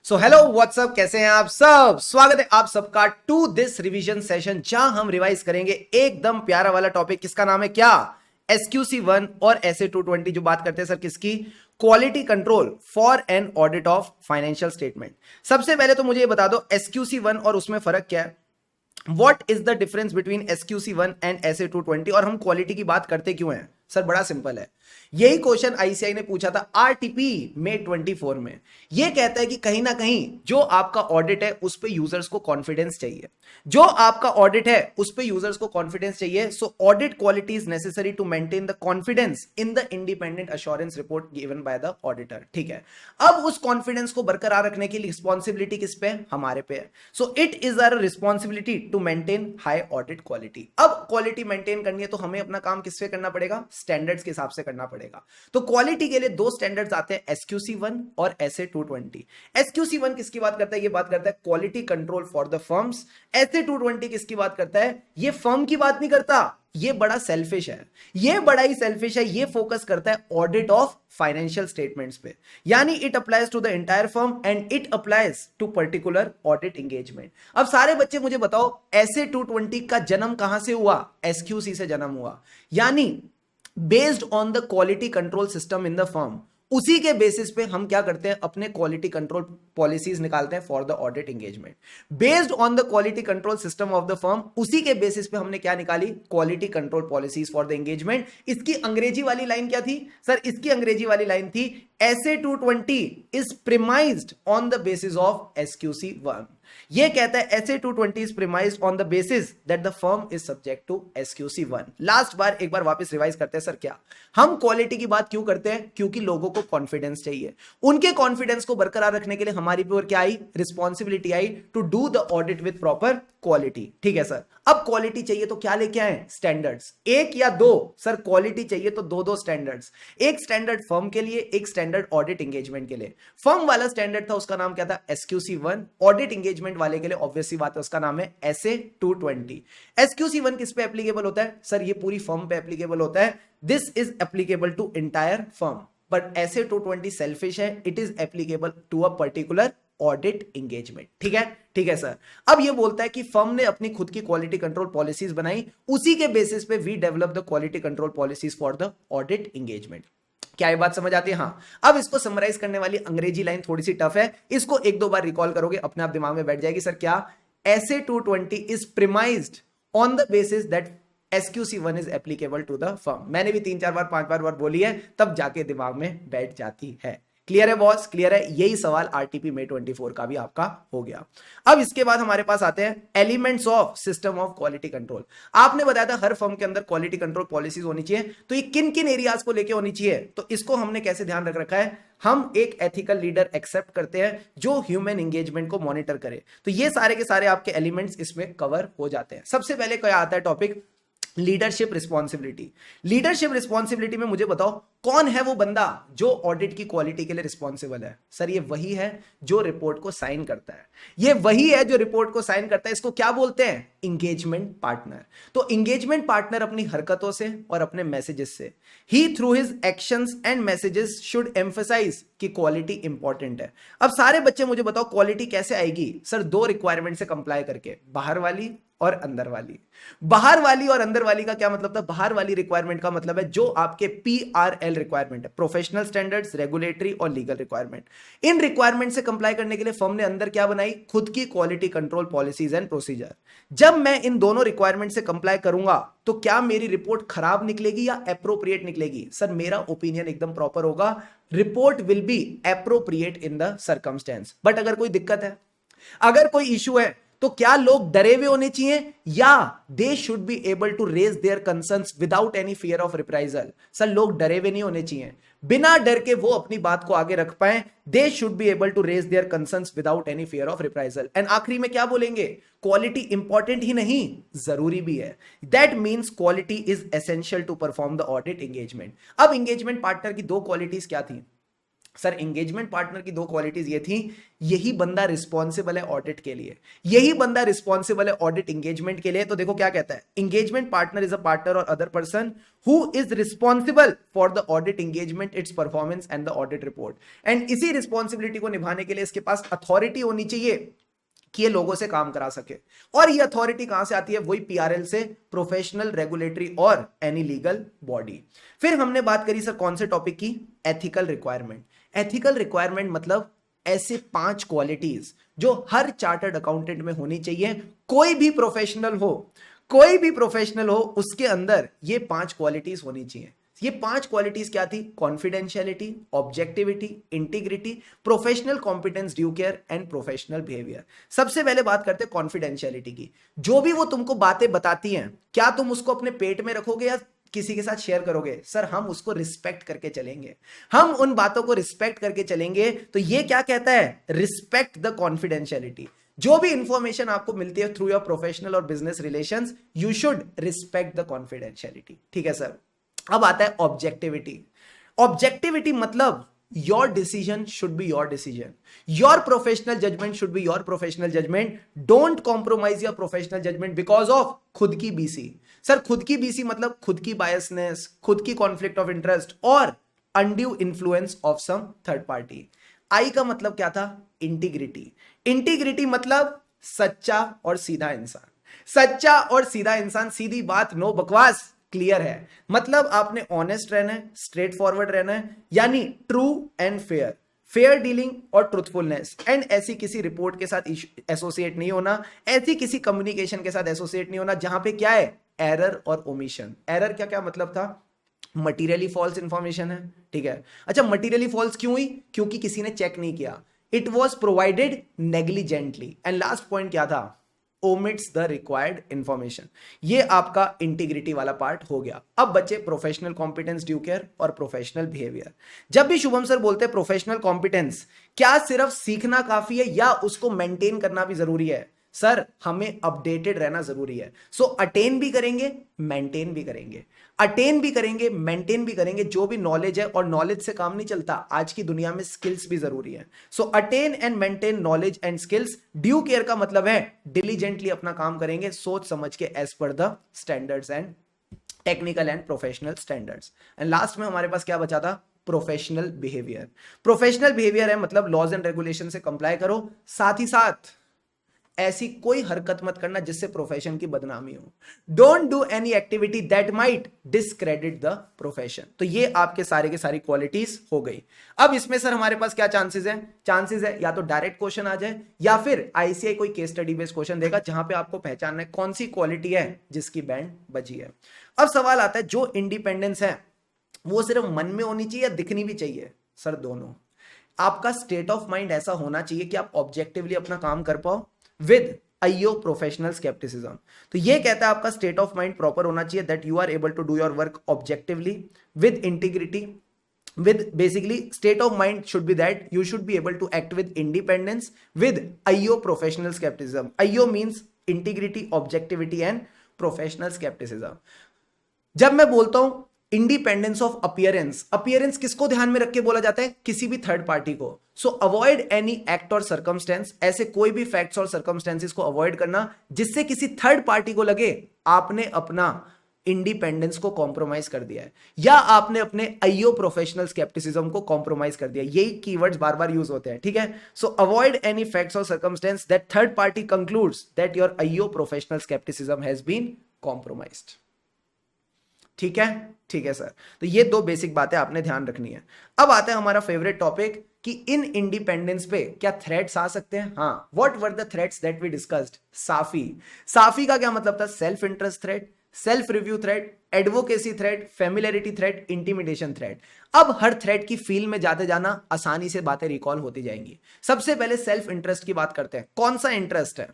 So hello what's up, कैसे हैं आप सब। स्वागत है आप सबका टू दिस रिवीजन सेशन, जहां हम रिवाइज करेंगे एकदम प्यारा वाला टॉपिक। किसका नाम है क्या? SQC1 और SA220। जो बात करते हैं सर किसकी? Quality control for an audit of financial statement. सबसे पहले तो मुझे ये बता दो SQC1 और उसमें फर्क क्या है। What is the difference between SQC1 and SA220 और हम क्वालिटी की बात करते क्यों हैं? सर बड़ा सिंपल है। यही क्वेश्चन आईसीआई ने पूछा था आरटीपी में 24 में। यह कहता है कि कहीं ना कहीं जो आपका ऑडिट है उस पे यूजर्स को कॉन्फिडेंस चाहिए। जो आपका ऑडिट है उस पे यूजर्स को कॉन्फिडेंस चाहिए। So audit quality is necessary to maintain the confidence in the independent assurance report given by the auditor. ठीक है, अब उस कॉन्फिडेंस को बरकरार रखने की रिस्पॉन्सिबिलिटी किस पे? हमारे पे है। So it is our responsibility to maintain high audit quality. अब क्वालिटी मेंटेन करनी है तो हमें अपना काम किससे करना पड़ेगा? स्टैंडर्ड्स के हिसाब से करना पड़ेगा। तो क्वालिटी के लिए दो स्टैंडर्ड्स आते हैं, SQC1 और SA220। SQC1 किसकी बात करता है? ये बात करता है quality control for the firms. SA220 किसकी बात करता है? ये फर्म की बात नहीं करता, ये बड़ा सेल्फिश है, ये बड़ा ही सेल्फिश है। ये फोकस करता है ऑडिट ऑफ फाइनेंशियल स्टेटमेंट्स पे, यानी it applies to the entire firm and it applies to particular audit engagement. अब सारे बच्चे मुझे बताओ, SA220 का जन्म कहां से हुआ? SQC से जन्म हुआ, यानी based on the quality control system in the firm. उसी के बेसिस पे हम क्या करते हैं? अपने क्वालिटी कंट्रोल पॉलिसीज निकालते हैं for the audit engagement. Based on the quality control system of the firm, उसी के बेसिस पे हमने क्या निकाली? Quality control policies for the engagement. इसकी अंग्रेजी वाली लाइन क्या थी सर? इसकी अंग्रेजी वाली लाइन थी SA220 is premised on the basis of SQC1। ये कहता है SA220 is premised on the basis that the firm is subject to SQC1। Last बार एक बार वापस रिवाइज करते हैं सर। क्या हम क्वालिटी की बात क्यों करते हैं? क्योंकि लोगों को कॉन्फिडेंस चाहिए। उनके कॉन्फिडेंस को बरकरार रखने के लिए हमारी पे और क्या आई? रिस्पॉन्सिबिलिटी आई to do the audit with proper quality. ठीक है सर। अब क्वालिटी चाहिए तो क्या लेके आए? स्टैंडर्ड्स। एक या दो? सर क्वालिटी चाहिए तो दो स्टैंडर्ड्स। एक स्टैंडर्ड फर्म के लिए, एक स्टैंडर्ड ऑडिट एंगेजमेंट के लिए। फर्म वाला स्टैंडर्ड था, उसका नाम क्या था? SQC1। ऑडिट एंगेजमेंट वाले के लिए ऑब्वियसली बात है, उसका नाम है SA220। SQC1 किस पे एप्लीकेबल होता है? सर ये पूरी फर्म पे एप्लीकेबल होता है। This is applicable to entire firm, but SA220 selfish है, it is applicable to a particular audit engagement. ठीक है, ठीक है सर। अब ये बोलता है कि फर्म ने अपनी खुद की क्वालिटी कंट्रोल पॉलिसीज बनाई, उसी के बेसिस पे we develop the quality control policies for the audit engagement. क्या ये बात समझ आती है? हाँ। अब इसको समराइज करने वाली अंग्रेजी लाइन थोड़ी सी टफ है, इसको एक दो बार रिकॉल करोगे अपने आप दिमाग में बैठ जाएगी। सर क्या? SA220 is premised on the basis that SQC1 is applicable to the firm. मैंने भी 3-4 बार 5 बार बोली है, तब जाके दिमाग में बैठ जाती है। क्लियर है बॉस? क्लियर है? यही सवाल आरटीपी में 24 का भी आपका हो गया। अब इसके बाद हमारे पास आते हैं elements of system of quality control. आपने बताया था हर फर्म के अंदर क्वालिटी कंट्रोल पॉलिसीज होनी चाहिए, तो ये किन किन एरियाज को लेके होनी चाहिए? तो इसको हमने कैसे ध्यान रख रखा है? हम एक एथिकल लीडर एक्सेप्ट करते हैं जो ह्यूमन एंगेजमेंट को मॉनिटर करे। तो ये सारे के सारे आपके एलिमेंट्स इसमें कवर हो जाते हैं। सबसे पहले क्या आता है topic? Leadership responsibility. Leadership responsibility में मुझे बताओ कौन है वो बंदा जो ऑडिट की क्वालिटी के लिए रिस्पॉन्सिबल है? सर ये वही है जो रिपोर्ट को साइन करता है। ये वही है जो रिपोर्ट को साइन करता है। इसको क्या बोलते हैं? Engagement partner. तो इंगेजमेंट पार्टनर अपनी हरकतों से और अपने मैसेजेस से, he through his actions and messages should emphasise कि क्वालिटी इंपॉर्टेंट है। अब सारे बच्चे मुझे बताओ क्वालिटी कैसे आएगी? सर दो रिक्वायरमेंट से कंप्लाई करके, बाहर वाली और अंदर वाली। बाहर वाली और अंदर वाली का क्या मतलब था? बाहर वाली रिक्वायरमेंट का मतलब है जो आपके PRL रिक्वायरमेंट है, प्रोफेशनल स्टैंडर्ड्स, रेगुलेटरी और लीगल रिक्वायरमेंट। इन रिक्वायरमेंट से कंप्लाई करने के लिए फर्म ने अंदर क्या बनाई? खुद की quality control policies and procedure. जब मैं इन दोनों रिक्वायरमेंट से कंप्लाई करूंगा तो क्या मेरी रिपोर्ट खराब निकलेगी या एप्रोप्रिएट निकलेगी? सर मेरा ओपिनियन एकदम प्रॉपर होगा, report will be appropriate in the circumstance. But अगर कोई दिक्कत है, अगर कोई इशू है, तो क्या लोग डरे हुए होने चाहिए या they should be able to raise their concerns without any fear of reprisal? Sir लोग डरे हुए नहीं होने चाहिए, बिना डर के वो अपनी बात को आगे रख पाए। They should be able to raise their concerns without any fear of reprisal. And आखिरी में क्या बोलेंगे? क्वालिटी इंपॉर्टेंट ही नहीं, जरूरी भी है। That means quality is essential to perform the audit engagement. अब एंगेजमेंट पार्टनर की दो क्वालिटीज क्या थी? सर एंगेजमेंट पार्टनर की दो क्वालिटीज ये थी, यही बंदा रिस्पॉन्सिबल है ऑडिट के लिए, यही बंदा रिस्पॉन्सिबल है ऑडिट एंगेजमेंट के लिए। तो देखो क्या कहता है, engagement partner is a partner और other person who is responsible for the audit engagement, its performance and the audit report. And इसी रिस्पॉन्सिबिलिटी को निभाने के लिए इसके पास अथॉरिटी होनी चाहिए कि ये लोगों से काम करा सके। और ये अथॉरिटी कहां से आती है, वही पीआरएल से, प्रोफेशनल, रेगुलेटरी और एनी लीगल बॉडी। फिर हमने बात करी सर कौन से टॉपिक की, एथिकल रिक्वायरमेंट। एथिकल रिक्वायरमेंट मतलब ऐसे 5 क्वालिटीज जो हर चार्टर्ड अकाउंटेंट में होनी चाहिए। कोई भी प्रोफेशनल हो, कोई भी प्रोफेशनल हो, उसके अंदर ये 5 क्वालिटीज होनी चाहिए। ये 5 क्वालिटीज क्या थी, confidentiality, objectivity, integrity, professional competence, due care and professional behaviour. सबसे पहले बात करते हैं कॉन्फिडेंशियलिटी की। जो भी वो तुमको बातें बताती हैं, क्या तुम उसको अपने पेट में रखोगे या किसी के साथ शेयर करोगे? सर हम उसको रिस्पेक्ट करके चलेंगे, हम उन बातों को रिस्पेक्ट करके चलेंगे। तो ये क्या कहता है, रिस्पेक्ट द कॉन्फिडेंशियलिटी। जो भी इंफॉर्मेशन आपको मिलती है थ्रू योर प्रोफेशनल और business relations, you should respect the confidentiality. ठीक है सर। अब आता है ऑब्जेक्टिविटी। ऑब्जेक्टिविटी मतलब your decision should be your decision, your professional judgement should be your professional judgement. Don't compromise your professional judgement because of खुद की BC. Sir खुद की बीसी मतलब खुद की बायसनेस, खुद की कॉन्फ्लिक्ट ऑफ इंटरेस्ट और undue influence of some third party. I का मतलब क्या था, इंटीग्रिटी। इंटीग्रिटी मतलब सच्चा और सीधा इंसान, सच्चा और सीधा इंसान, सीधी बात, नो बकवास, क्लियर है। मतलब आपने ऑनेस्ट रहना है, स्ट्रेट फॉरवर्ड रहना है, यानी true and fair, fair dealing और ट्रुथफुलनेस। एंड ऐसी किसी रिपोर्ट के साथ एसोसिएट नहीं होना, ऐसी किसी कम्युनिकेशन के साथ एसोसिएट नहीं होना जहां पे क्या है, एरर और ओमिशन। एरर क्या क्या मतलब था, मटीरियली फॉल्स इंफॉर्मेशन है। ठीक है, अच्छा मटीरियली फॉल्स क्यों हुई, क्योंकि किसी ने चेक नहीं किया, it was provided negligently. And last point क्या था, ओमिट्स द रिक्वायर्ड इंफॉर्मेशन। ये आपका इंटीग्रिटी वाला पार्ट हो गया। अब बचे प्रोफेशनल कॉम्पिटेंस, ड्यू केयर और प्रोफेशनल बिहेवियर। जब भी शुभम सर बोलते हैं प्रोफेशनल कॉम्पिटेंस, क्या सिर्फ सीखना काफी है या उसको मेंटेन करना भी जरूरी है? सर हमें अपडेटेड रहना जरूरी है। सो अटेन भी करेंगे, मेंटेन भी करेंगे, अटेन भी करेंगे, मेंटेन भी करेंगे। जो भी नॉलेज है, और नॉलेज से काम नहीं चलता, आज की दुनिया में स्किल्स भी जरूरी है। So attain and maintain knowledge and skills. Due care का मतलब है डिलीजेंटली अपना काम करेंगे, सोच समझ के, as per the standards and technical and professional standards. And last में हमारे पास क्या बचा था, प्रोफेशनल बिहेवियर। प्रोफेशनल बिहेवियर है मतलब लॉज एंड रेगुलेशन से कंप्लाई करो, साथ ही साथ ऐसी कोई हरकत मत करना जिससे प्रोफेशन की बदनामी हो। Don't do any activity that might discredit the profession. तो ये आपके सारे के सारी क्वालिटीज हो गई। अब इसमें सर हमारे पास क्या चांसेस है, चांसेस है या तो डायरेक्ट क्वेश्चन आ जाए या फिर आईसीआई कोई केस स्टडी बेस्ड क्वेश्चन देगा जहां पे आपको पहचानना है कौन सी क्वालिटी है जिसकी बैंड बची है। अब सवाल आता है, जो इंडिपेंडेंस है वो सिर्फ मन में होनी चाहिए या दिखनी भी चाहिए? सर दोनों। आपका स्टेट ऑफ माइंड ऐसा होना चाहिए कि आप ऑब्जेक्टिवली अपना काम कर पाओ विद आईओ प्रोफेशनल स्केप्टिसिज्म। तो ये कहता है आपका स्टेट ऑफ माइंड प्रॉपर होना चाहिए, that you are able to do your work objectively with integrity, with basically state of mind should be that you should be able to act with independence with IO professional skepticism. IO means integrity, objectivity and professional skepticism. जब मैं बोलता हूं independence of appearance, appearance किसको ध्यान में रख के बोला जाता है, किसी भी थर्ड पार्टी को। सो अवॉइड एनी एक्ट और सर्कमस्टेंस, ऐसे कोई भी फैक्ट्स और सर्कमस्टेंसेस को अवॉइड करना जिससे किसी थर्ड पार्टी को लगे आपने अपना इंडिपेंडेंस को कॉम्प्रोमाइज कर दिया है या आपने अपने आईओ प्रोफेशनल स्केप्टिसिज्म को कॉम्प्रोमाइज कर दिया। यही कीवर्ड्स बार बार यूज होते हैं। ठीक है, सो अवॉइड एनी फैक्ट्स और circumstance that third party concludes that your आईओ professional scepticism has been compromised. ठीक है, ठीक है सर। तो ये दो बेसिक बातें आपने ध्यान रखनी है। अब आता है हमारा फेवरेट टॉपिक कि इन इंडिपेंडेंस पे क्या थ्रेट्स आ सकते हैं। हाँ, what were the threats that we discussed. साफी, साफी का क्या मतलब था, self interest threat, self review threat, advocacy threat, familiarity threat, intimidation threat. अब हर थ्रेट की फील्ड में जाते जाना आसानी से बातें रिकॉल होती जाएंगी। सबसे पहले सेल्फ इंटरेस्ट की बात करते हैं। कौन सा इंटरेस्ट है,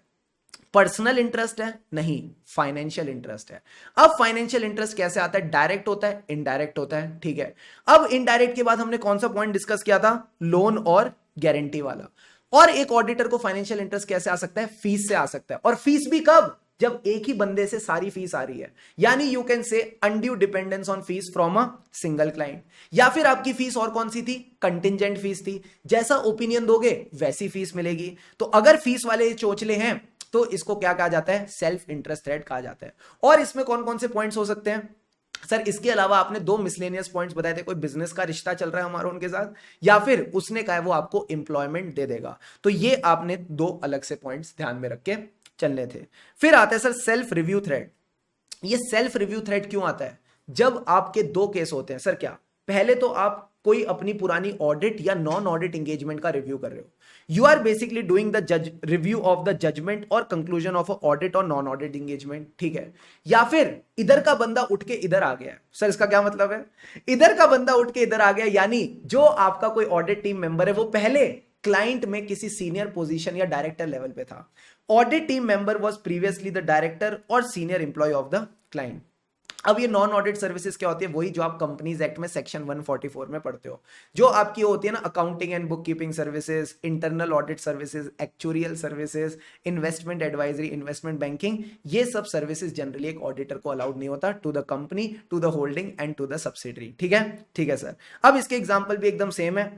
पर्सनल इंटरेस्ट है, नहीं फाइनेंशियल इंटरेस्ट है। अब फाइनेंशियल इंटरेस्ट कैसे आता है, डायरेक्ट होता है, इनडायरेक्ट होता है। ठीक है, अब इनडायरेक्ट के बाद हमने कौन सा पॉइंट डिस्कस किया था, लोन और गारंटी वाला। और एक ऑडिटर को फाइनेंशियल इंटरेस्ट कैसे आ सकता है, फीस से आ सकता है। और फीस भी कब, जब एक ही बंदे से सारी फीस आ रही है, यानी you can say undue dependence on fees from a single client. या फिर आपकी फीस और कौन सी थी, कंटिजेंट फीस थी, जैसा ओपिनियन दोगे वैसी फीस मिलेगी। तो अगर फीस वाले चोचले हैं तो इसको क्या कहा जाता है, सेल्फ इंटरेस्ट थ्रेट कहा जाता है। और इसमें कौन कौन से पॉइंट्स हो सकते हैं सर, इसके अलावा आपने दो मिसलेनियस पॉइंट्स बताए थे, कोई बिजनेस का रिश्ता चल रहा है हमारा उनके साथ, या फिर उसने कहा है वो आपको एम्प्लॉयमेंट दे देगा। तो ये आपने दो अलग से पॉइंट्स ध्यान में रख के चलने थे। फिर आता है सर सेल्फ रिव्यू थ्रेट। ये सेल्फ रिव्यू थ्रेट क्यों आता है, जब आपके दो केस होते हैं सर। क्या, पहले तो आप कोई अपनी पुरानी ऑडिट या नॉन ऑडिट एंगेजमेंट का रिव्यू कर रहे हो, you are basically doing the review of the judgement और कंक्लूजन ऑफ ऑडिट और नॉन ऑडिट एंगेजमेंट, ठीक है। या फिर इधर का बंदा उठ के इधर आ गया, सर इसका क्या मतलब है, इधर का बंदा उठ के इधर आ गया, यानी जो आपका कोई ऑडिट टीम मेंबर है वो पहले क्लाइंट में किसी सीनियर पोजीशन या डायरेक्टर लेवल पे था। Audit team member was previously the director और senior employee of the client. अब ये नॉन ऑडिट सर्विसेज क्या होती है, वही जो आप कंपनीज एक्ट में सेक्शन 144 में पढ़ते हो, जो आपकी होती है ना accounting and book keeping services, internal audit services, actuarial services, investment advisory, investment banking, ये सब सर्विसेज जनरली एक ऑडिटर को अलाउड नहीं होता to the company, to the holding and to the subsidiary, ठीक है। ठीक है सर, अब इसके एग्जाम्पल भी एकदम सेम है,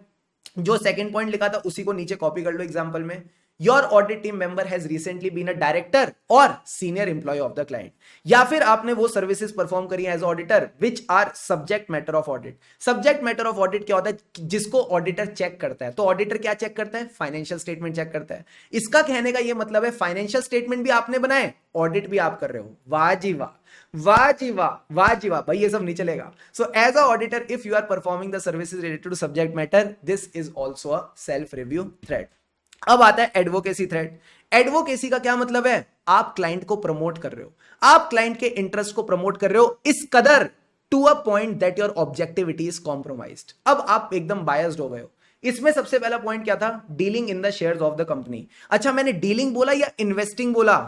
जो सेकंड पॉइंट लिखा था उसी को नीचे कॉपी कर लो एग्जांपल में। Your audit team member has recently been a director और senior employee of the client, या फिर आपने वो सर्विसेज परफॉर्म करी as auditor which are subject matter of audit. Subject matter of audit क्या होता है, जिसको ऑडिटर चेक करता है। तो ऑडिटर क्या चेक करता है, फाइनेंशियल स्टेटमेंट चेक करता है। इसका कहने का ये मतलब है फाइनेंशियल स्टेटमेंट भी आपने बनाए, ऑडिट भी आप कर रहे हो। वाह जी वाह, वाह जी वाह, वाह जी वाह, भाई ये सब नहीं चलेगा। So as a auditor if you are performing the services related to subject matter, this is also a self review threat. अब आता है एडवोकेसी थ्रेट। एडवोकेसी का क्या मतलब है, आप क्लाइंट को प्रमोट कर रहे हो, आप क्लाइंट के इंटरेस्ट को प्रमोट कर रहे हो इस कदर to a point that your objectivity is compromised. अब आप एकदम बायस्ड हो गए हो। इसमें सबसे पहला पॉइंट क्या था, dealing in the shares of the company. अच्छा, मैंने डीलिंग बोला या इन्वेस्टिंग बोला,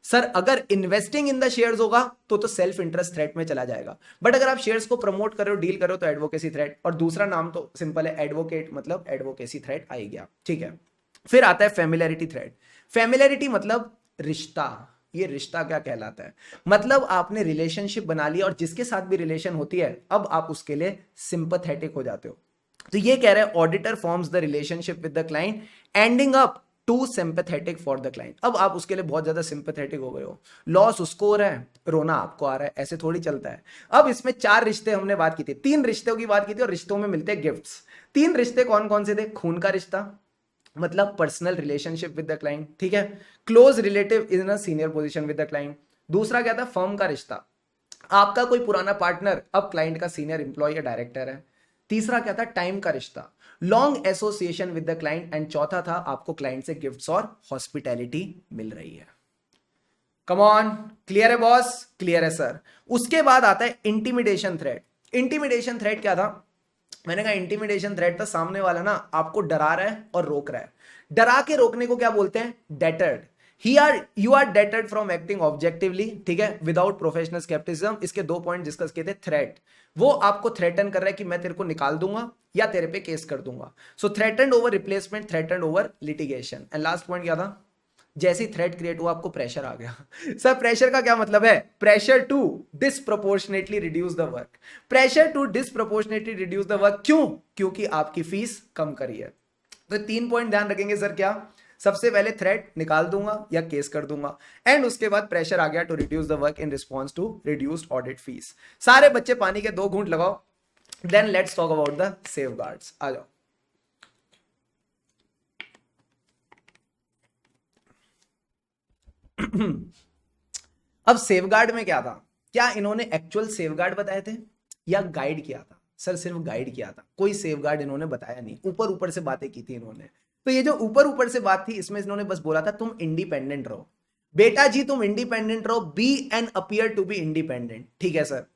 सर अगर इन्वेस्टिंग इन द शेयर्स होगा तो सेल्फ इंटरेस्ट थ्रेट में चला जाएगा, बट अगर आप शेयर्स को प्रमोट कर रहे हो, डील कर रहे हो, तो एडवोकेसी थ्रेट। और दूसरा नाम तो सिंपल है, एडवोकेट, मतलब एडवोकेसी थ्रेट आ गया, ठीक है। फिर आता है फेमिलियरिटी थ्रेट। फेमिलियरिटी मतलब रिश्ता। ये रिश्ता क्या कहलाता है, मतलब आपने रिलेशनशिप बना लिया और जिसके साथ भी रिलेशन होती है अब आप उसके लिए सिंपैथेटिक हो जाते हो। तो ये कह रहे हैं auditor forms the relationship with the client ending up to sympathetic for the client. अब आप उसके लिए बहुत ज्यादा सिंपैथेटिक हो गए हो, लॉस उसको हो रहा है, रोना आपको आ रहा है, ऐसे थोड़ी चलता है। अब इसमें चार रिश्ते हमने बात की थी, तीन रिश्तों की बात की थी और रिश्तों में मिलते हैं गिफ्ट्स। तीन रिश्ते कौन कौन से थे, खून का रिश्ता मतलब personal relationship with the client, ठीक है। Close relative in a senior position with the client. दूसरा क्या था, फर्म का रिश्ता, आपका कोई पुराना पार्टनर अब क्लाइंट का सीनियर एम्प्लॉय या डायरेक्टर है। तीसरा क्या था, टाइम का रिश्ता, long association with the client. And चौथा था, आपको क्लाइंट से गिफ्ट्स और हॉस्पिटैलिटी मिल रही है। कम ऑन, क्लियर है बॉस, क्लियर है सर। उसके बाद आता है इंटिमिडेशन थ्रेट। इंटिमिडेशन थ्रेट क्या था, मैंने कहा इंटिमिडेशन थ्रेट था सामने वाला ना आपको डरा रहा है और रोक रहा है। डरा के रोकने को क्या बोलते हैं, deterred. You are deterred from acting objectively, ठीक है, विदाउट प्रोफेशनल स्केप्टिसिज्म। इसके दो पॉइंट डिस्कस किए थे। थ्रेट, वो आपको थ्रेटन कर रहा है कि मैं तेरे को निकाल दूंगा या तेरे पे केस कर दूंगा। So threatened over replacement, threatened over litigation. And last point क्या था, जैसे ही थ्रेट क्रिएट हुआ आपको प्रेशर आ गया। सर प्रेशर का क्या मतलब है, pressure to disproportionately reduce the work. Pressure to disproportionately reduce the work, क्यों, क्योंकि आपकी फीस कम करी है। तो तीन पॉइंट ध्यान रखेंगे सर, क्या, सबसे पहले थ्रेट निकाल दूंगा या केस कर दूंगा, एंड उसके बाद प्रेशर आ गया to reduce the work in response to reduced audit fees. सारे बच्चे पानी के 2 घूंट लगाओ, then let's talk about the safeguards. आ जाओ। अब सेफगार्ड में क्या था, क्या इन्होंने एक्चुअल सेफगार्ड बताए थे या गाइड किया था, सर सिर्फ गाइड किया था, कोई सेफगार्ड इन्होंने बताया नहीं, ऊपर ऊपर से बातें की थी इन्होंने। तो ये जो ऊपर ऊपर से बात थी इसमें इन्होंने बस बोला था तुम इंडिपेंडेंट रहो बेटा जी, तुम इंडिपेंडेंट रहो, be and appear to be independent, ठीक है सर।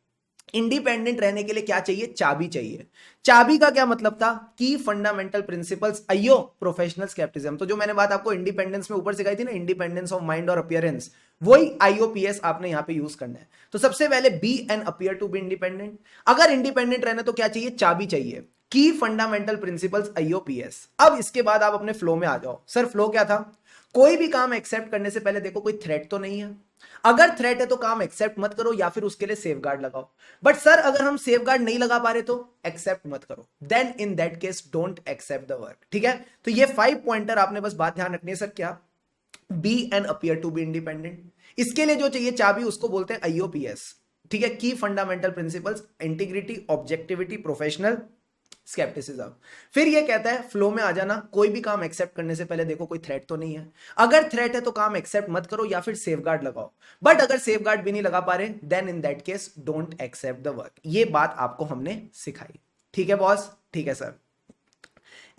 इंडिपेंडेंट रहने के लिए क्या चाहिए, चाबी चाहिए। चाबी का क्या मतलब था, की फंडामेंटल प्रिंसिपल्स, अयो प्रोफेशनल स्केप्टिज्म। तो जो मैंने बात आपको इंडिपेंडेंस में ऊपर सिखाई थी ना, इंडिपेंडेंस ऑफ माइंड और अपीयरेंस, वही आईओपीएस आपने यहां पे यूज करना है। तो सबसे पहले be and appear to be independent. अगर इंडिपेंडेंट रहना तो क्या चाहिए, चाबी चाहिए, की फंडामेंटल प्रिंसिपल्स आईओपीएस। अब इसके बाद आप अपने फ्लो में आ जाओ। सर फ्लो क्या था, कोई भी काम एक्सेप्ट करने से पहले देखो कोई थ्रेट तो नहीं है। अगर थ्रेट है तो काम एक्सेप्ट मत करो या फिर उसके लिए सेफ गार्ड लगाओ। बट सर अगर हम सेफ गार्ड नहीं लगा पा रहे तो एक्सेप्ट मत करो, then in that case don't accept the work. ठीक है, तो ये 5 पॉइंटर आपने बस बात ध्यान रखनी है सर। क्या? Be and appear to be independent. इसके लिए जो चाहिए चाबी उसको बोलते हैं आईओपीएस। ठीक है, की fundamental principles, integrity, objectivity, professional, scepticism. फिर ये कहता है फ्लो में आ जाना, कोई भी काम एक्सेप्ट करने से पहले देखो कोई थ्रेट तो नहीं है। अगर थ्रेट है तो काम एक्सेप्ट मत करो या फिर सेफ गार्ड लगाओ। बट अगर सेफ गार्ड भी नहीं लगा पा रहे then in that case don't accept the work. ये बात आपको हमने सिखाई। ठीक है बॉस? ठीक है सर।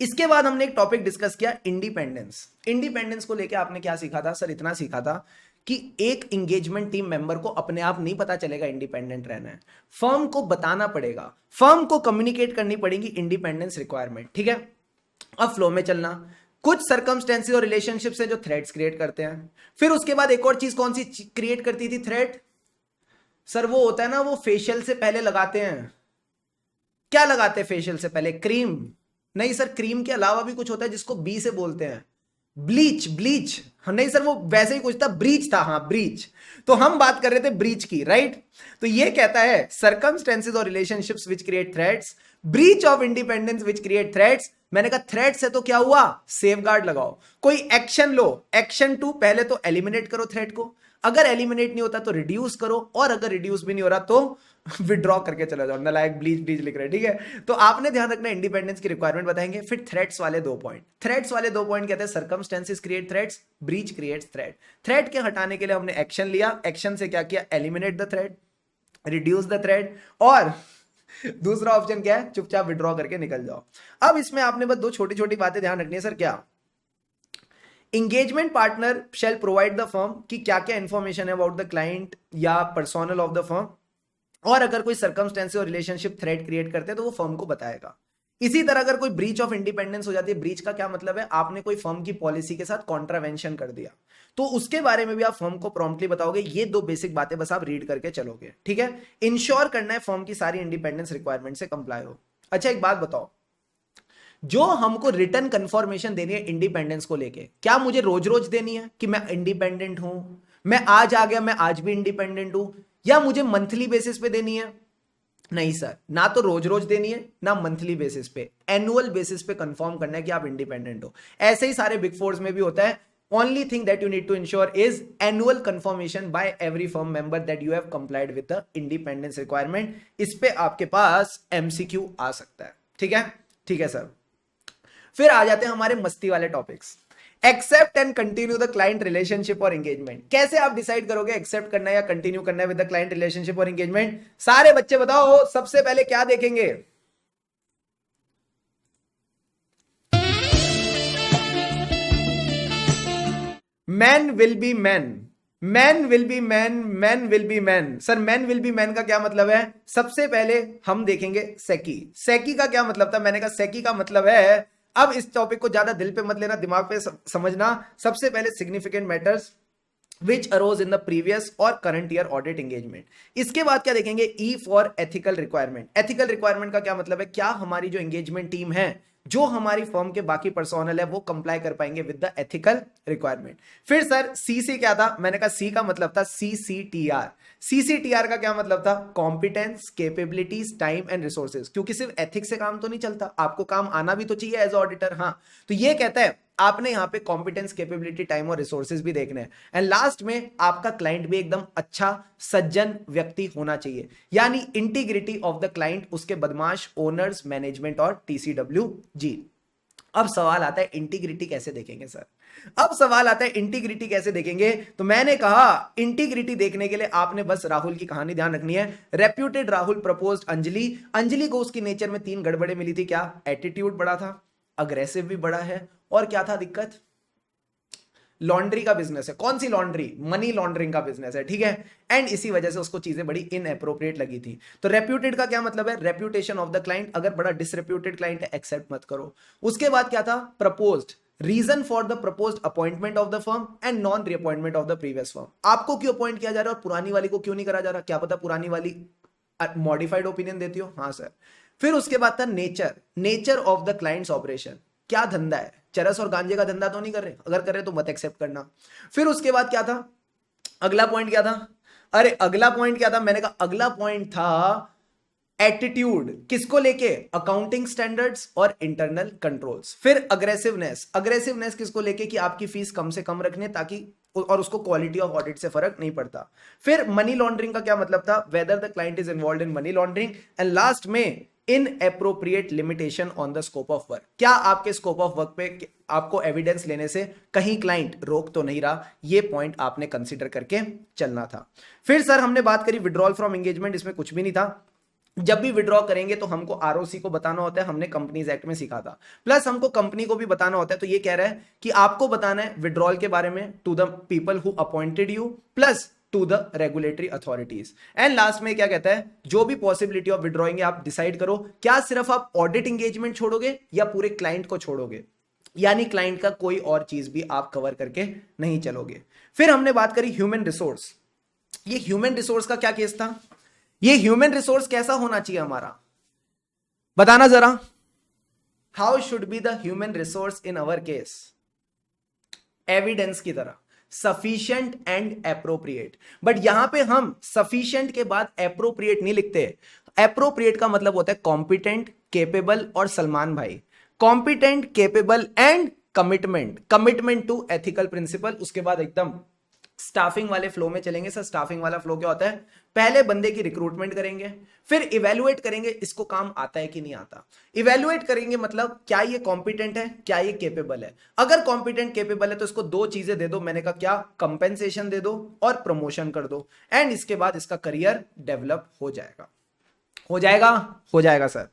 इसके बाद हमने एक टॉपिक डिस्कस किया, इंडिपेंडेंस। इंडिपेंडेंस को लेकर आपने क्या सीखा था सर? इतना सीखा था कि एक एंगेजमेंट टीम मेंबर को अपने आप नहीं पता चलेगा इंडिपेंडेंट रहना है, फर्म को बताना पड़ेगा, फर्म को कम्युनिकेट करनी पड़ेगी इंडिपेंडेंस रिक्वायरमेंट। ठीक है, अब फ्लो में चलना। कुछ सर्कमस्टेंसेस और रिलेशनशिप्स है जो थ्रेट्स क्रिएट करते हैं। फिर उसके बाद एक और चीज कौन सी क्रिएट करती थी थ्रेट? सर वो होता है ना, वो फेशियल से पहले लगाते हैं। क्या लगाते हैं फेशियल से पहले? क्रीम? नहीं सर, क्रीम के अलावा भी कुछ होता है जिसको बी से बोलते हैं, ब्लीच। ब्लीच नहीं सर, वो वैसे ही कुछ था, ब्रीच था। हाँ ब्रीच। तो हम बात कर रहे थे ब्रीच की, राइट? तो ये कहता है सर्कमस्टेंसेस और relationships which create threats, breach of independence which create threats. मैंने कहा थ्रेट्स है तो क्या हुआ? सेफ गार्ड लगाओ, कोई एक्शन लो। एक्शन 2, पहले तो एलिमिनेट करो थ्रेट को, अगर एलिमिनेट नहीं होता तो रिड्यूस करो, और अगर रिड्यूस भी नहीं हो रहा तो विड्रॉ करके चला जाओ। नलायक ब्लीच ब्लीच लिख रहे हैं। ठीक है, तो आपने ध्यान रखना इंडिपेंडेंस की रिक्वायरमेंट बताएंगे। फिर थ्रेट्स वाले 2 पॉइंट। थ्रेट्स वाले 2 पॉइंट कहते हैं circumstances create threats, breach creates threat. Threat के हटाने के लिए हमने एक्शन लिया, एक्शन से क्या किया? Eliminate the threat, reduce the threat, और दूसरा ऑप्शन क्या है? चुपचाप विड्रॉ करके निकल जाओ। अब इसमें आपने बस 2 छोटी छोटी बातें ध्यान रखनी है सर। क्या? Engagement partner shall provide the firm, कि क्या क्या इंफॉर्मेशन है अबाउट द क्लाइंट या पर्सोनल ऑफ द फर्म, और अगर कोई सर्कमस्टेंस और रिलेशनशिप थ्रेट क्रिएट करते हैं तो वो फर्म को बताएगा। इसी तरह अगर कोई ब्रीच ऑफ इंडिपेंडेंस हो जाती है, ब्रीच का क्या मतलब है? आपने कोई फर्म की पॉलिसी के साथ कॉन्ट्रावेंशन कर दिया, तो उसके बारे में भी आप फर्म को प्रॉम्प्टली बताओगे। ये 2 बेसिक बातें बस आप रीड करके चलोगे। ठीक है, इंश्योर करना है फर्म की सारी इंडिपेंडेंस रिक्वायरमेंट से कंप्लाई हो। अच्छा एक बात बताओ, जो हमको रिटर्न कंफर्मेशन देनी है इंडिपेंडेंस को लेके, क्या मुझे रोज रोज देनी है कि मैं इंडिपेंडेंट हूं, मैं आज आ गया मैं आज भी इंडिपेंडेंट हूं, या मुझे मंथली बेसिस पे देनी है? नहीं सर, ना तो रोज रोज देनी है ना मंथली बेसिस पे, एनुअल बेसिस पे कंफर्म करना है कि आप इंडिपेंडेंट हो। ऐसे ही सारे बिग फोर्स में भी होता है। Only thing that you need to ensure is annual confirmation by every firm member that you have complied with the independence requirement. इस पे आपके पास एमसीक्यू आ सकता है। ठीक है? ठीक है सर। फिर आ जाते हैं हमारे मस्ती वाले topics, accept and continue the client relationship और एंगेजमेंट। कैसे आप डिसाइड करोगे एक्सेप्ट करना है या कंटिन्यू करना है विद द क्लाइंट रिलेशनशिप और एंगेजमेंट? सारे बच्चे बताओ, सबसे पहले क्या देखेंगे? Man will be man, man will be man, man will be man. Sir man will be man का क्या मतलब है? सबसे पहले हम देखेंगे सेकी। सेकी का क्या मतलब था? मैंने कहा सेकी का मतलब है, अब इस टॉपिक को ज्यादा दिल पे मत लेना, दिमाग पे समझना। सबसे पहले significant matters which arose in the previous और करंट ईयर ऑडिट एंगेजमेंट। इसके बाद क्या देखेंगे? E for ethical requirement. Ethical requirement का क्या मतलब है? क्या हमारी जो एंगेजमेंट टीम है, जो हमारी फर्म के बाकी पर्सोनल है, वो कंप्लाई कर पाएंगे विद द एथिकल रिक्वायरमेंट। फिर सर सी से क्या था? मैंने कहा सी का मतलब था CCTR। CCTR का क्या मतलब था? Competence, capabilities, time and resources. क्योंकि सिर्फ एथिक्स से काम तो नहीं चलता, आपको काम आना भी तो चाहिए एज ऑडिटर। हाँ, तो ये कहता है आपने यहां पे कॉम्पिटेंस, कैपेबिलिटी, टाइम और रिसोर्सेज भी देखने हैं। एंड लास्ट में आपका क्लाइंट भी एकदम अच्छा सज्जन व्यक्ति होना चाहिए, यानी इंटीग्रिटी ऑफ द क्लाइंट, उसके बदमाश, ओनर्स, मैनेजमेंट और TCWG। अब सवाल आता है इंटीग्रिटी कैसे देखेंगे सर? अब सवाल आता है इंटीग्रिटी कैसे देखेंगे? तो मैंने कहा इंटीग्रिटी देखने के लिए आपने बस राहुल की कहानी ध्यान रखनी है। Reputed Rahul proposed Anjali. अंजलि को उसकी नेचर में 3 गड़बड़े मिली थी। क्या? एटीट्यूड बड़ा था, अग्रेसिव भी बड़ा है, और क्या था दिक्कत? लॉन्ड्री का बिजनेस है। कौन सी लॉन्ड्री? मनी लॉन्ड्रिंग का बिजनेस है। ठीक है, एंड इसी वजह से उसको चीजें बड़ी इनएप्रोप्रिएट लगी थी। तो रेप्यूटेड का क्या मतलब है? Reputation of the client. अगर बड़ा डिसरेप्यूटेड क्लाइंट है एक्सेप्ट मत करो। उसके बाद क्या था? Proposed, reason for the proposed appointment of the firm and non reappointment of the previous firm. आपको क्यों अपॉइंट किया जा रहा है और पुरानी वाली को क्यों नहीं करा जा रहा? क्या पता पुरानी वाली मॉडिफाइड ओपिनियन देती हो। हाँ सर। फिर उसके बाद था nature, nature of the clients operation. क्या धंधा है? चरस और गांजे का धंधा तो नहीं कर रहे, अगर कर रहे तो मत एक्सेप्ट करना। फिर उसके बाद क्या था, अगला पॉइंट क्या था, अरे अगला पॉइंट क्या था, मैंने कहा अगला पॉइंट था एटीट्यूड, किसको लेके, अकाउंटिंग स्टैंडर्ड्स और इंटरनल कंट्रोल्स। फिर अग्रेसिवनेस, अग्रेसिवनेस किसको लेके कि आपकी फीस कम से कम रखने ताकि, और उसको क्वालिटी ऑफ ऑडिट से फर्क नहीं पड़ता। फिर मनी लॉन्ड्रिंग का क्या मतलब था, whether the client is involve in money laundering. And last में inappropriate limitation on the scope of work, क्या आपके स्कोप ऑफ वर्क पे आपको एविडेंस लेने से कहीं क्लाइंट रोक तो नहीं रहा, ये पॉइंट आपने कंसीडर करके चलना था। फिर सर हमने बात करी विड्रॉल फ्रॉम एंगेजमेंट, इसमें कुछ भी नहीं था। जब भी विड्रॉ करेंगे तो हमको आरओसी को बताना होता है, हमने कंपनीज एक्ट में सीखा था, प्लस हमको कंपनी को भी बताना होता है। तो ये कह रहा है कि आपको बताना है विड्रॉल के बारे में to the people who appointed you plus to the regulatory authorities. And last में क्या कहता है, जो भी पॉसिबिलिटी ऑफ विड्रॉइंग आप डिसाइड करो, क्या सिर्फ आप ऑडिट एंगेजमेंट छोड़ोगे या पूरे क्लाइंट को छोड़ोगे, यानी क्लाइंट का कोई और चीज भी आप कवर करके नहीं चलोगे। फिर हमने बात करी ह्यूमन रिसोर्स। ये ह्यूमन रिसोर्स का क्या केस था, ये ह्यूमन रिसोर्स कैसा होना चाहिए हमारा, बताना जरा, how should be the human resource in our case, evidence की तरह सफिशिएंट एंड एप्रोप्रिएट। बट यहां पे हम सफिशिएंट के बाद एप्रोप्रिएट नहीं लिखते, एप्रोप्रिएट का मतलब होता है कॉम्पिटेंट, केपेबल और सलमान भाई, competent, capable and commitment, commitment to ethical principle. उसके बाद एकदम स्टाफिंग वाले फ्लो में चलेंगे। सर स्टाफिंग वाला फ्लो क्या होता है, पहले बंदे की रिक्रूटमेंट करेंगे, फिर इवेलुएट करेंगे इसको काम आता है कि नहीं आता। इवेलुएट करेंगे मतलब क्या ये कॉम्पिटेंट है, क्या ये केपेबल है। अगर कॉम्पिटेंट केपेबल है तो इसको दो चीजें दे दो, मैंने कहा क्या, कंपेंसेशन दे दो और प्रमोशन कर दो, एंड इसके बाद इसका करियर डेवलप हो जाएगा, हो जाएगा, हो जाएगा सर।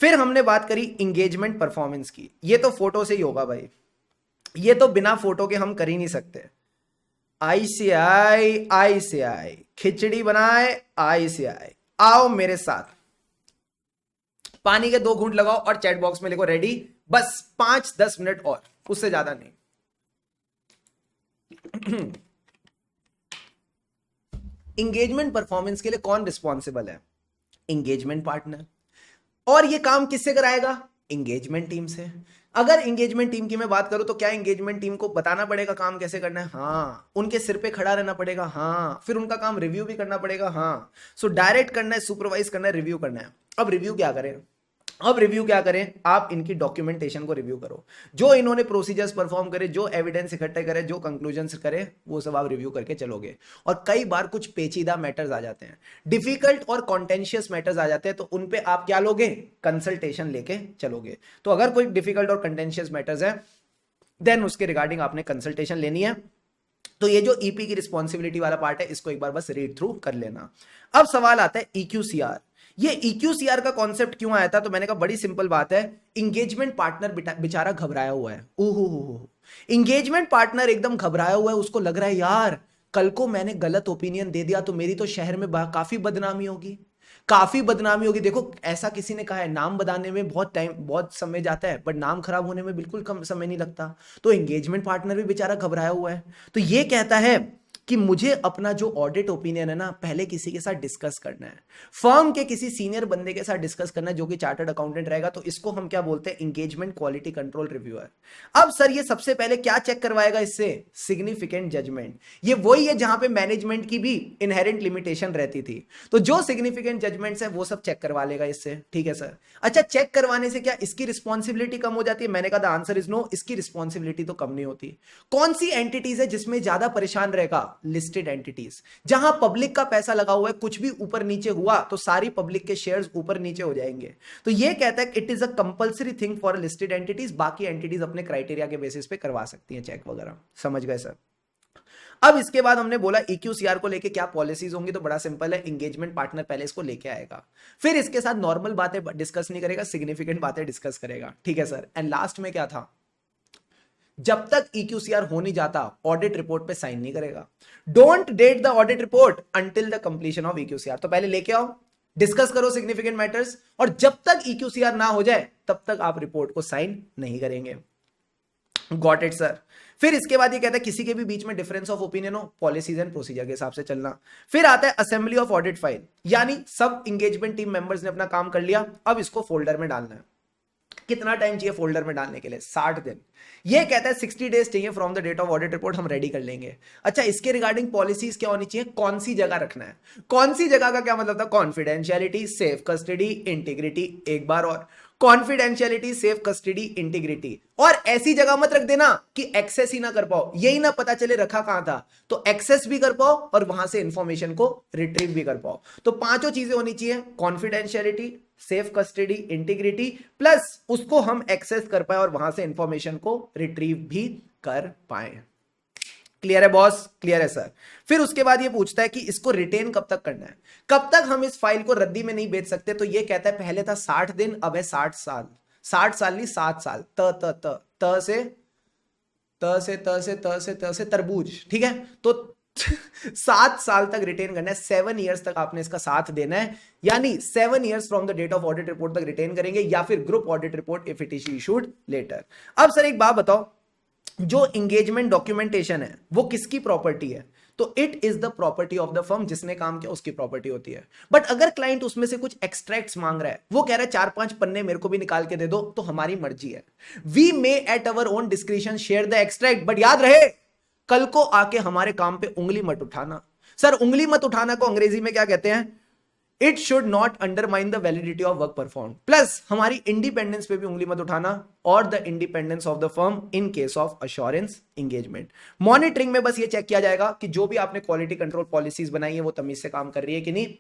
फिर हमने बात करी इंगेजमेंट परफॉर्मेंस की, ये तो फोटो से ही होगा भाई, ये तो बिना फोटो के हम कर ही नहीं सकते। आईसीआई खिचड़ी बनाए, आईसीआई आओ मेरे साथ, पानी के 2 घूंट लगाओ और चैट बॉक्स में लिखो रेडी, बस 5-10 मिनट और, उससे ज्यादा नहीं। इंगेजमेंट परफॉर्मेंस के लिए कौन रिस्पॉन्सिबल है, एंगेजमेंट पार्टनर, और ये काम किससे कराएगा, एंगेजमेंट टीम से। अगर एंगेजमेंट टीम की मैं बात करूं तो क्या एंगेजमेंट टीम को बताना पड़ेगा काम कैसे करना है, हाँ, उनके सिर पे खड़ा रहना पड़ेगा, हाँ, फिर उनका काम रिव्यू भी करना पड़ेगा, हाँ। सो डायरेक्ट करना है, सुपरवाइज करना है, रिव्यू करना है। अब रिव्यू क्या करें, अब रिव्यू क्या करें, आप इनकी डॉक्यूमेंटेशन को रिव्यू करो, जो इन्होंने प्रोसीजर्स परफॉर्म करे, जो एविडेंस इकट्ठे करे, जो कंक्लूजन्स करे, वो सब आप रिव्यू करके चलोगे। और कई बार कुछ पेचीदा मैटर्स आ जाते हैं, डिफिकल्ट और कॉन्टेंशियस मैटर्स आ जाते हैं, तो उन पे आप क्या लोगे, कंसल्टेशन लेके चलोगे। तो अगर कोई डिफिकल्ट और कंटेंशियस मैटर्स है देन उसके रिगार्डिंग आपने कंसल्टेशन लेनी है। तो ये जो ईपी की रिस्पॉन्सिबिलिटी वाला पार्ट है, इसको एक बार बस रीड थ्रू कर लेना। अब सवाल आता है EQCR, ये EQCR का कॉन्सेप्ट क्यों आया था, तो मैंने कहा बड़ी सिंपल बात है, इंगेजमेंट पार्टनर बेचारा घबराया हुआ है, ओहो, इंगेजमेंट पार्टनर एकदम घबराया हुआ है, उसको लग रहा है यार कल को मैंने गलत ओपिनियन दे दिया तो मेरी तो शहर में काफी बदनामी होगी, काफी बदनामी होगी। देखो ऐसा किसी ने कहा है, नाम बताने में बहुत टाइम, बहुत समय जाता है, बट नाम खराब होने में बिल्कुल कम समय नहीं लगता। तो एंगेजमेंट पार्टनर भी बेचारा घबराया हुआ है, तो ये कहता है कि मुझे अपना जो ऑडिट ओपिनियन है ना, पहले किसी के साथ डिस्कस करना है, फर्म के किसी सीनियर बंदे के साथ डिस्कस करना है जो कि चार्टर्ड अकाउंटेंट रहेगा। तो इसको हम क्या बोलते हैं, इंगेजमेंट क्वालिटी कंट्रोल रिव्यूअर। अब सर ये सबसे पहले क्या चेक करवाएगा इससे, सिग्निफिकेंट जजमेंट। ये वही है जहां पे मैनेजमेंट की भी इनहेरेंट लिमिटेशन रहती थी, तो जो सिग्निफिकेंट जजमेंट्स है वो सब चेक करवा लेगा इससे, ठीक है सर। अच्छा, चेक करवाने से क्या इसकी रिस्पॉन्सिबिलिटी कम हो जाती है, मैंने कहा द आंसर इज नो, इसकी रिस्पॉन्सिबिलिटी तो कम नहीं होती। कौन सी एंटिटीज है जिसमें ज्यादा परेशान रहेगा, लिस्टेड एंटिटीज, जहां पब्लिक का पैसा लगा हुआ है, कुछ भी ऊपर नीचे हुआ तो सारी पब्लिक के शेयर्स ऊपर नीचे हो जाएंगे। तो ये कहता है it is a compulsory thing for listed entities, बाकी एंटिटीज अपने क्राइटेरिया के बेसिस पे करवा सकती हैं चेक वगैरह, समझ गए सर। अब इसके बाद हमने बोला EQCR को लेके क्या पॉलिसीज होंगी, तो बड़ा सिंपल है, एंगेजमेंट पार्टनर पहले इसको लेके आएगा, फिर इसके साथ नॉर्मल बातें डिस्कस नहीं करेगा, सिग्निफिकेंट बातें डिस्कस करेगा, ठीक है सर। एंड लास्ट में क्या था, जब तक EQCR हो नहीं जाता ऑडिट रिपोर्ट पे साइन नहीं करेगा। Don't date the audit report until the completion of EQCR। तो पहले लेके आओ, डिस्कस करो सिग्निफिकेंट मैटर्स, और जब तक EQCR ना हो जाए तब तक आप रिपोर्ट को साइन नहीं करेंगे। Got it sir. फिर इसके बाद ये कहता है किसी के भी बीच में डिफरेंस ऑफ ओपिनियन हो, पॉलिसीज एंड प्रोसीजर के हिसाब से चलना। फिर आता है असेंबली ऑफ ऑडिट फाइल, यानी सब एंगेजमेंट टीम मेंबर्स ने अपना काम कर लिया, अब इसको फोल्डर में डालना है। कितना टाइम चाहिए फोल्डर में डालने के लिए? 60 दिन। ये कहता है 60 डेज चाहिए from the date of audit report, हम रेडी कर लेंगे। अच्छा, इसके रिगार्डिंग पॉलिसीज क्या होनी चाहिए? कौन सी जगह रखना है? कौन सी जगह का क्या मतलब था? Confidentiality, safe custody, integrity. एक बार और, कॉन्फिडेंशियलिटी, सेफ कस्टडी, इंटीग्रिटी। और ऐसी जगह मत रख देना कि एक्सेस ही ना कर पाओ, यही ना पता चले रखा कहां था, तो एक्सेस भी कर पाओ और वहां से इंफॉर्मेशन को रिट्रीव भी कर पाओ। तो पांचों चीजें होनी चाहिए, confidentiality, safe custody, integrity, plus उसको हम एक्सेस कर पाए और वहां से इंफॉर्मेशन को रिट्रीव भी कर पाए। क्लियर है बॉस? क्लियर है सर। फिर उसके बाद ये पूछता है कि इसको रिटेन कब तक करना है, कब तक हम इस फाइल को रद्दी में नहीं बेच सकते। तो ये कहता है पहले था 60 दिन, अब है 60 साल। 60 साल नहीं, 7 साल। त से त से त से त से त से तरबूज, ठीक है। तो 7 साल तक रिटेन करना है, 7 ईयर्स तक आपने इसका साथ देना है, यानी 7 years from the date of audit report तक रिटेन करेंगे, या फिर group audit report if it is issued later. अब सर एक बात बताओ, जो एंगेजमेंट डॉक्यूमेंटेशन है वो किसकी प्रॉपर्टी है? तो it is the property of the firm, जिसने काम किया उसकी प्रॉपर्टी होती है। बट अगर क्लाइंट उसमें से कुछ एक्सट्रैक्ट्स मांग रहा है, वो कह रहा है 4-5 पन्ने मेरे को भी निकाल के दे दो, तो हमारी मर्जी है, we may at our own discretion share the extract. But याद रहे, कल को आके हमारे काम पे उंगली मत उठाना। सर उंगली मत उठाना को अंग्रेजी में क्या कहते हैं? It should not undermine the validity of work perform. Plus हमारी इंडिपेंडेंस पे भी उंगली मत उठाना, और the independence of the firm in case of assurance engagement. Monitoring में बस ये चेक किया जाएगा कि जो भी आपने क्वालिटी कंट्रोल पॉलिसीज बनाई है वो तमीज से काम कर रही है कि नहीं।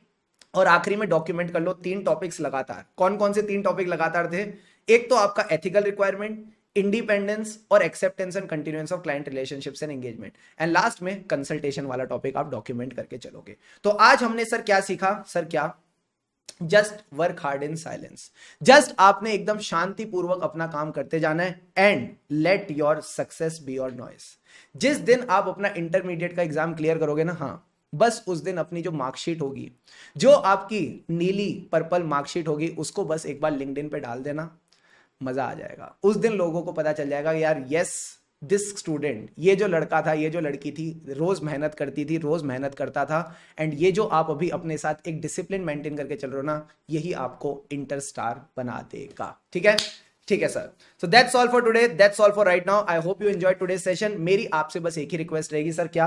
और आखिरी में डॉक्यूमेंट कर लो 3 टॉपिक्स लगातार। कौन कौन से 3 टॉपिक लगातार थे? एक तो आपका एथिकल रिक्वायरमेंट, इंडिपेंडेंस और acceptance and continuance of client relationships and engagement, and last में कंसल्टेशन वाला टॉपिक आप डॉक्यूमेंट करके चलोगे। तो आज हमने सर क्या सीखा? सर क्या? Just work hard in silence. Just आपने एकदम शांतिपूर्वक अपना काम करते जाना है, and let your success be your noise. जिस दिन आप अपना इंटरमीडिएट का एग्जाम क्लियर करोगे ना, हाँ, बस उस दिन अपनी जो मार्कशीट होगी, जो आपकी नीली पर्पल मार्कशीट होगी, उसको बस एक बार लिंक्डइन पे डाल देना, मजा आ जाएगा। उस दिन लोगों को पता चल जाएगा यार, यस दिस स्टूडेंट, ये जो लड़का था, ये जो लड़की थी, रोज मेहनत करती थी, रोज मेहनत करता था, एंड ये जो आप अभी अपने साथ एक डिसिप्लिन मेंटेन करके चल रहे हो ना, यही आपको इंटर स्टार बना देगा। ठीक है? ठीक है sir. So that's all for today, that's all for right now. I hope you enjoy today session. मेरी आपसे बस एक ही रिक्वेस्ट रहेगी सर, क्या?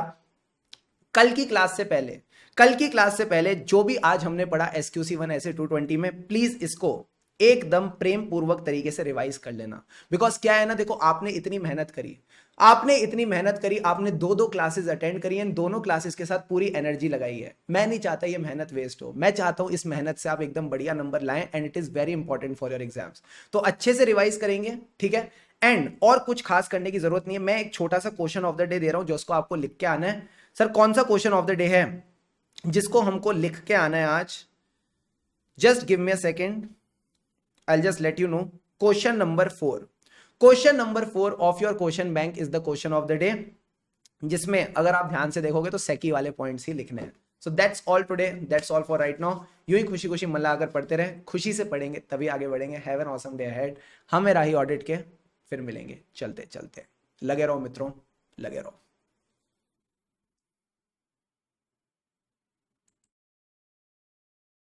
कल की क्लास से पहले जो भी आज हमने पढ़ा SQC1 ऐसे 220 में, प्लीज इसको एकदम प्रेम पूर्वक तरीके से रिवाइज कर लेना। बिकॉज क्या है ना, देखो आपने इतनी मेहनत करी, आपने 2 क्लासेस अटेंड करी हैं, दोनों क्लासेस के साथ पूरी एनर्जी लगाई है। मैं नहीं चाहता ये मेहनत वेस्ट हो, मैं चाहता हूं इस मेहनत से आप एकदम बढ़िया नंबर लाएं, and it is very important for your exams. तो अच्छे से रिवाइज करेंगे, ठीक है? एंड और कुछ खास करने की जरूरत नहीं है। मैं एक छोटा सा question of the day they रहा हूं, जो उसको आपको लिख के आना है। सर कौन सा क्वेश्चन ऑफ द डे है जिसको हमको लिख के आना है आज? Just give me a second, I'll just let you know. Question number 4. Question number 4 of your question bank is the question of the day, जिसमें अगर आप ध्यान से देखोगे तो सेकी वाले पॉइंट्स ही लिखने हैं। So that's all today. That's all for right now. यूं ही खुशी खुशी मन लगाकर पढ़ते रहे, खुशी से पढ़ेंगे तभी आगे बढ़ेंगे। Have an awesome day ahead. हमें राही ऑडिट के, फिर मिलेंगे चलते चलते। लगे रहो मित्रों, लगे रहो।